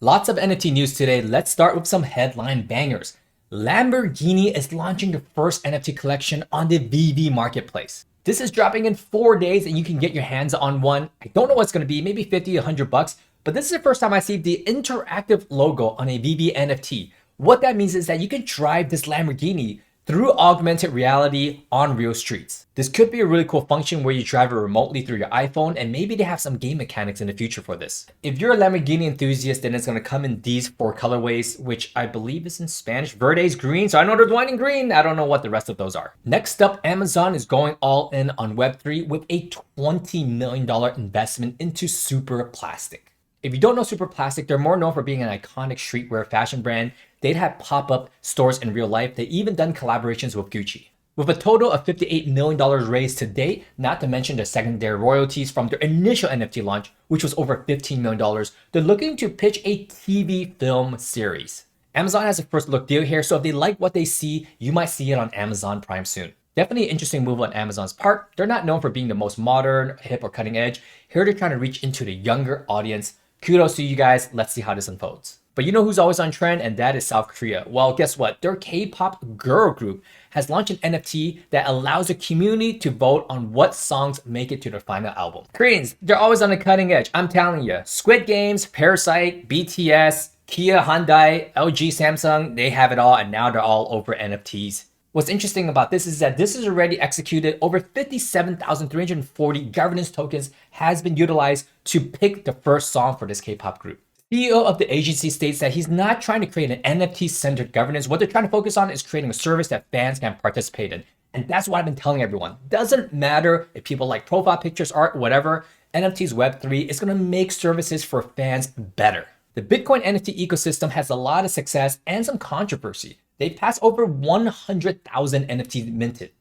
Lots of NFT news today. Let's start with some headline bangers. Lamborghini is launching the first NFT collection on the VV marketplace. This is dropping in 4 days and you can get your hands on one. I don't know what's going to be, maybe 50, 100 bucks, but this is the first time I see the interactive logo on a VV NFT. What that means is that you can drive this Lamborghini through augmented reality on real streets. This could be a really cool function where you drive it remotely through your iPhone, and maybe they have some game mechanics in the future for this. If you're a Lamborghini enthusiast, then it's going to come in these 4 colorways, which I believe is in Spanish. Verde is green, so I know there's one in green. I don't know what the rest of those are. Next up, Amazon is going all in on Web3 with a $20 million investment into Super Plastic. If you don't know Super Plastic, they're more known for being an iconic streetwear fashion brand. They'd have pop-up stores in real life. They even done collaborations with Gucci. With a total of $58 million raised to date, not to mention the secondary royalties from their initial NFT launch, which was over $15 million, they're looking to pitch a TV film series. Amazon has a first look deal here, so if they like what they see, you might see it on Amazon Prime soon. Definitely an interesting move on Amazon's part. They're not known for being the most modern, hip, or cutting edge. Here they're trying to reach into the younger audience. Kudos to you guys. Let's see how this unfolds. But you know who's always on trend, and that is South Korea. Well, guess what? Their K-pop girl group has launched an NFT that allows the community to vote on what songs make it to their final album. Koreans, they're always on the cutting edge. I'm telling you. Squid Games, Parasite, BTS, Kia, Hyundai, LG, Samsung, they have it all, and now they're all over NFTs. What's interesting about this is that this is already executed. Over 57,340 governance tokens has been utilized to pick the first song for this K-pop group. CEO of the agency states that he's not trying to create an NFT-centered governance. What they're trying to focus on is creating a service that fans can participate in. And that's what I've been telling everyone. Doesn't matter if people like profile pictures, art, whatever, NFTs Web3 is going to make services for fans better. The Bitcoin NFT ecosystem has a lot of success and some controversy. They've passed over 100,000 NFTs minted.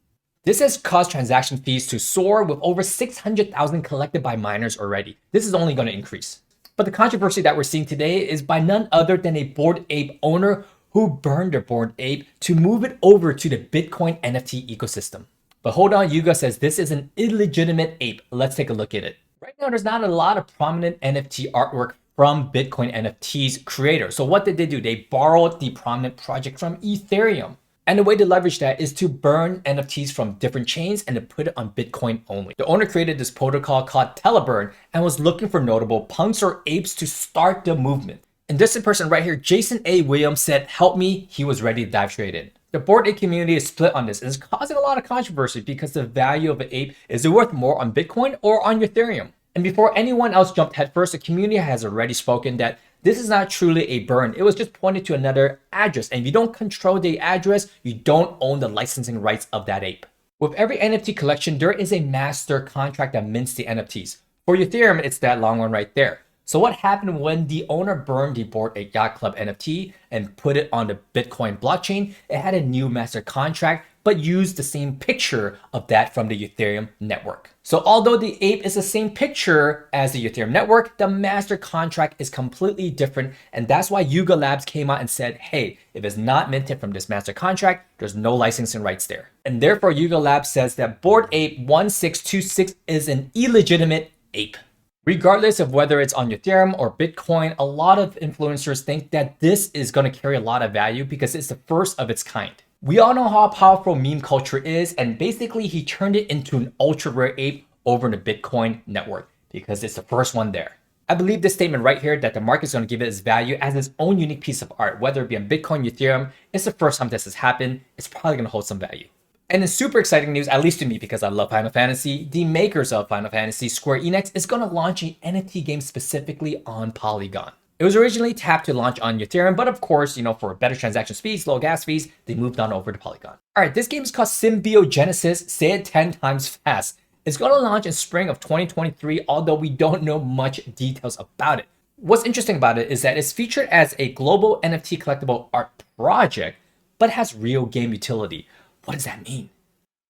This has caused transaction fees to soar with over 600,000 collected by miners already. This is only going to increase. But the controversy that we're seeing today is by none other than a Bored Ape owner who burned their Bored Ape to move it over to the Bitcoin NFT ecosystem. But hold on, Yuga says this is an illegitimate ape. Let's take a look at it. Right now, there's not a lot of prominent NFT artwork from Bitcoin NFT's creator. So what did they do? They borrowed the prominent project from Ethereum. And the way to leverage that is to burn NFTs from different chains and to put it on Bitcoin only. The owner created this protocol called Teleburn and was looking for notable punks or apes to start the movement. And this person right here, Jason A. Williams, said, "Help me." He was ready to dive straight in. The Bored Ape community is split on this and it's causing a lot of controversy because the value of an ape is it worth more on Bitcoin or on Ethereum? And before anyone else jumped headfirst, the community has already spoken that this is not truly a burn. It was just pointed to another address. And if you don't control the address, you don't own the licensing rights of that ape. With every NFT collection, there is a master contract that mints the NFTs. For Ethereum, it's that long one right there. So what happened when the owner burned the Bored Ape Yacht Club NFT and put it on the Bitcoin blockchain? It had a new master contract, but used the same picture of that from the Ethereum network. So although the ape is the same picture as the Ethereum network, the master contract is completely different. And that's why Yuga Labs came out and said, hey, if it's not minted from this master contract, there's no licensing rights there. And therefore, Yuga Labs says that Bored Ape 1626 is an illegitimate ape. Regardless of whether it's on Ethereum or Bitcoin, a lot of influencers think that this is going to carry a lot of value because it's the first of its kind. We all know how powerful meme culture is, and basically he turned it into an ultra rare ape over in the Bitcoin network because it's the first one there. I believe this statement right here that the market is going to give it its value as its own unique piece of art, whether it be on Bitcoin, Ethereum. It's the first time this has happened. It's probably going to hold some value. And in super exciting news, at least to me because I love Final Fantasy, the makers of Final Fantasy, Square Enix, is going to launch an NFT game specifically on Polygon. It was originally tapped to launch on Ethereum, but of course, for better transaction speeds, low gas fees, they moved on over to Polygon. All right, this game is called Symbiogenesis. Say it 10 times fast. It's going to launch in spring of 2023, although we don't know much details about it. What's interesting about it is that it's featured as a global NFT collectible art project, but has real game utility. What does that mean?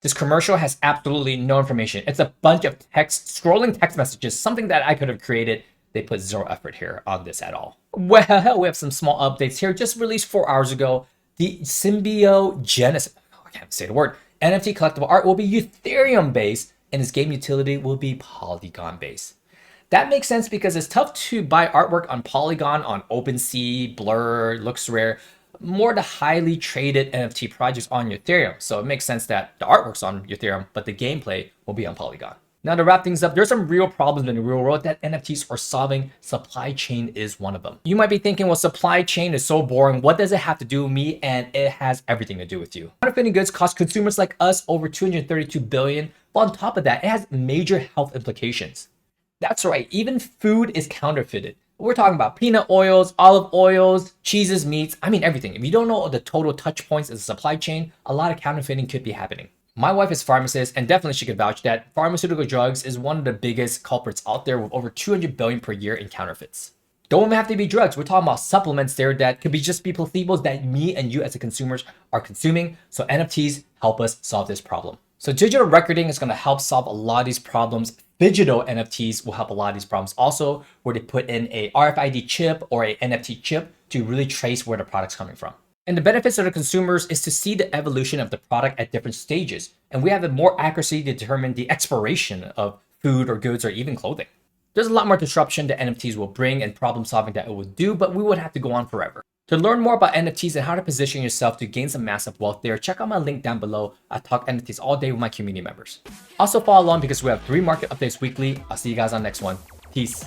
This commercial has absolutely no information. It's a bunch of scrolling text messages, something that I could have created. They put zero effort here on this at all. Well, we have some small updates here. Just released 4 hours ago. The Symbiogenesis, I can't say the word, NFT collectible art will be Ethereum based and its game utility will be Polygon based. That makes sense because it's tough to buy artwork on Polygon, on OpenSea, Blur, LooksRare, more the highly traded NFT projects on Ethereum. So it makes sense that the artwork's on Ethereum, but the gameplay will be on Polygon. Now to wrap things up, there's some real problems in the real world that NFTs are solving. Supply chain is one of them. You might be thinking, well, supply chain is so boring. What does it have to do with me? And it has everything to do with you. Counterfeiting goods cost consumers like us over $232 billion. But on top of that, it has major health implications. That's right, even food is counterfeited. We're talking about peanut oils, olive oils, cheeses, meats, I mean everything. If you don't know the total touch points in the supply chain, a lot of counterfeiting could be happening. My wife is a pharmacist, and definitely she could vouch that pharmaceutical drugs is one of the biggest culprits out there with over 200 billion per year in counterfeits. Don't even have to be drugs. We're talking about supplements there that could be just be placebos that me and you as a consumers are consuming. So NFTs help us solve this problem. So digital recording is going to help solve a lot of these problems. Digital NFTs will help a lot of these problems also, where they put in a RFID chip or a NFT chip to really trace where the product's coming from. And the benefits of the consumers is to see the evolution of the product at different stages. And we have more accuracy to determine the expiration of food or goods or even clothing. There's a lot more disruption that NFTs will bring and problem solving that it will do, but we would have to go on forever. To learn more about NFTs and how to position yourself to gain some massive wealth there, check out my link down below. I talk NFTs all day with my community members. Also follow along because we have 3 market updates weekly. I'll see you guys on the next one. Peace.